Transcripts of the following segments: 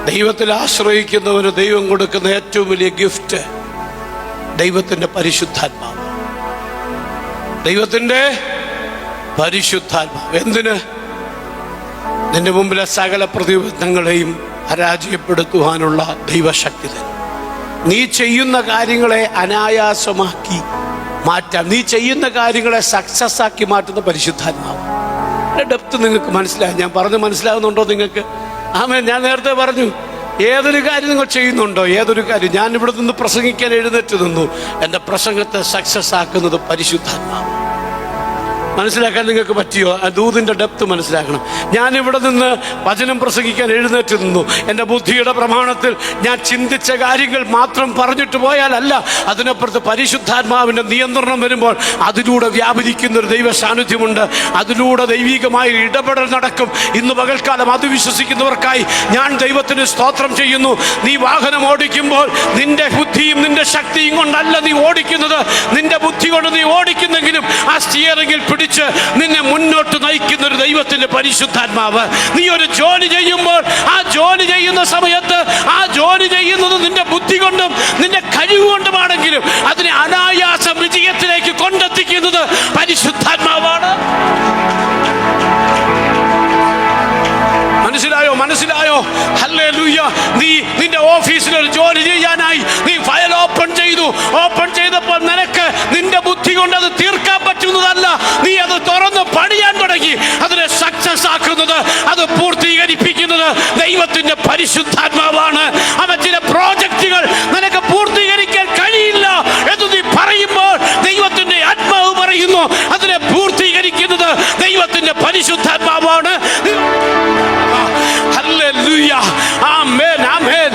ദൈവത്തിൽ ആശ്രയിക്കുന്നവന് ദൈവം കൊടുക്കുന്ന ഏറ്റവും വലിയ ഗിഫ്റ്റ് ദൈവത്തിൻ്റെ പരിശുദ്ധാത്മാവ്. ദൈവത്തിൻ്റെ പരിശുദ്ധാത്മാവ് എന്തിന്? നിന്റെ മുമ്പിലെ സകല പ്രതിബന്ധങ്ങളെയും പരാജയപ്പെടുത്തുവാനുള്ള ദൈവശക്തി തന്നെ. നീ ചെയ്യുന്ന കാര്യങ്ങളെ അനായാസമാക്കി മാറ്റാം. നീ ചെയ്യുന്ന കാര്യങ്ങളെ സക്സസ് ആക്കി മാറ്റുന്ന പരിശുദ്ധാത്മാവ്. ഡെപ്ത് നിങ്ങൾക്ക് മനസ്സിലായി? ഞാൻ പറഞ്ഞ് മനസ്സിലാകുന്നുണ്ടോ നിങ്ങൾക്ക്? ആമേൻ. ഞാൻ നേരത്തെ പറഞ്ഞു, ഏതൊരു കാര്യം നിങ്ങൾ ചെയ്യുന്നുണ്ടോ, ഏതൊരു കാര്യം, ഞാൻ ഇവിടെ നിന്ന് പ്രസംഗിക്കാൻ എഴുന്നേറ്റ് നിന്നു, എൻ്റെ പ്രസംഗത്തെ സക്സസ് ആക്കുന്നത് പരിശുദ്ധാത്മാവ്. മനസ്സിലാക്കാൻ നിങ്ങൾക്ക് പറ്റിയോ? ആ ദൂതിൻ്റെ ഡെപ്ത് മനസ്സിലാക്കണം. ഞാനിവിടെ നിന്ന് വചനം പ്രസംഗിക്കാൻ എഴുന്നേറ്റ് നിന്നു, എൻ്റെ ബുദ്ധിയുടെ പ്രമാണത്തിൽ ഞാൻ ചിന്തിച്ച കാര്യങ്ങൾ മാത്രം പറഞ്ഞിട്ട് പോയാലല്ല, അതിനപ്പുറത്ത് പരിശുദ്ധാത്മാവിൻ്റെ നിയന്ത്രണം വരുമ്പോൾ അതിലൂടെ വ്യാപരിക്കുന്നൊരു ദൈവ സാന്നിധ്യമുണ്ട്. അതിലൂടെ ദൈവികമായ ഇടപെടൽ നടക്കും. ഇന്ന് പകൽക്കാലം അത് വിശ്വസിക്കുന്നവർക്കായി ഞാൻ ദൈവത്തിന് സ്തോത്രം ചെയ്യുന്നു. നീ വാഹനം ഓടിക്കുമ്പോൾ നിന്റെ ബുദ്ധിയും നിന്റെ ശക്തിയും കൊണ്ടല്ല നീ ഓടിക്കുന്നത്, നിന്റെ ബുദ്ധി കൊണ്ട് നീ ഓടിക്കുന്നെങ്കിലും ആ സ്റ്റിയറിംഗിൽ നിന്നെ മുന്നോട്ട് നയിക്കുന്ന ഒരു ദൈവത്തിന്റെ പരിശുദ്ധാത്മാവ്. നീ ഒരു ജോലി ചെയ്യുമ്പോൾ ആ ജോലി ചെയ്യുന്ന സമയത്ത് ആ ജോലി ചെയ്യുന്നത് നിന്റെ ബുദ്ധി കൊണ്ടും നിന്റെ കഴിവ് കൊണ്ടുമാണെങ്കിലും അതിനെ അനായാസം വിജയത്തിലേക്ക് കൊണ്ടെത്തിക്കുന്നത് പരിശുദ്ധാത്മാവാണ്. മനസ്സിലായോ? ഹല്ലേലൂയ. നീ നിന്റെ ഓഫീസിൽ ഒരു ജോലി ചെയ്യാനായി നീ ഫയൽ ഓപ്പൺ ചെയ്തപ്പോൾ നിനക്ക് നിന്റെ ബുദ്ധി കൊണ്ട് അത് തീർക്കാൻ പറ്റുന്നതല്ല, നീ അത് തുറന്ന് പണിയാൻ തുടങ്ങി. അതിനെ സക്സസ് ആക്കുന്നത്, അത് പൂർത്തീകരിപ്പിക്കുന്നത് ദൈവത്തിന്റെ പരിശുദ്ധാത്മാവാണ്. അവൻ ചില പ്രോജക്റ്റുകൾ നിനക്ക് പൂർത്തീകരിക്കാൻ കഴിയില്ല എന്ന് നീ പറയുമ്പോൾ ദൈവത്തിന്റെ ആത്മാവ് പറയുന്നു അതിനെ പൂർത്തീകരിക്കുന്നത് ദൈവത്തിന്റെ പരിശുദ്ധാത്മാവാണ്. ഹല്ലേലൂയ. ആമേൻ, ആമേൻ.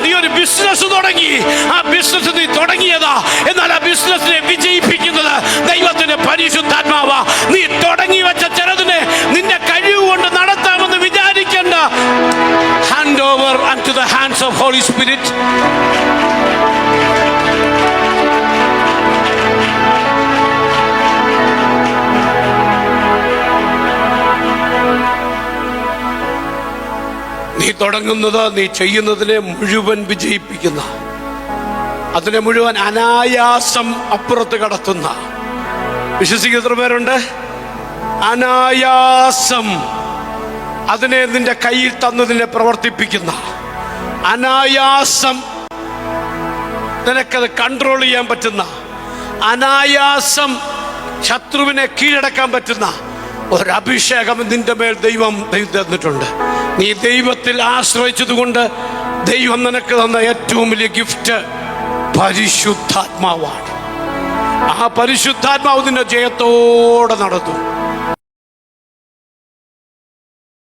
നീ ഒരു ബിസിനസ് തുടങ്ങി, ആ ബിസിനസ് നീ തുടങ്ങിയതാ, എന്നാൽ ആ ബിസിനസിനെ വിജയിപ്പിക്കുന്നത് ദൈവത്തിന്റെ പരിശുദ്ധാത്മാവാ. നീ തുടങ്ങി വെച്ച ചിലതിനെ നിന്റെ കഴിവ് കൊണ്ട് നടത്താമെന്ന് വിചാരിക്കണ്ട. Hand over unto the hands of Holy Spirit. നീ തുടങ്ങുന്നത്, നീ ചെയ്യുന്നതിനെ മുഴുവൻ വിജയിപ്പിക്കുന്ന, അതിനെ മുഴുവൻ അനായാസം അപ്പുറത്ത് കടത്തുന്ന, വിശ്വസിക്കുന്ന എത്ര പേരുണ്ട്? അനായാസം അതിനെ നിന്റെ കയ്യിൽ തന്നതിനെ പ്രവർത്തിപ്പിക്കുന്ന, അനായാസം നിനക്കത് കൺട്രോൾ ചെയ്യാൻ പറ്റുന്ന, അനായാസം ശത്രുവിനെ കീഴടക്കാൻ പറ്റുന്ന ഒരഭിഷേകം നിന്റെ മേൽ ദൈവം തന്നിട്ടുണ്ട്. നീ ദൈവത്തിൽ ആശ്രയിച്ചതുകൊണ്ട് ദൈവം നിനക്ക് തന്ന ഏറ്റവും വലിയ ഗിഫ്റ്റ് പരിശുദ്ധാത്മാവാണ്. ആ പരിശുദ്ധാത്മാവ് നിന്നെ ജയത്തോടെ നടത്തും.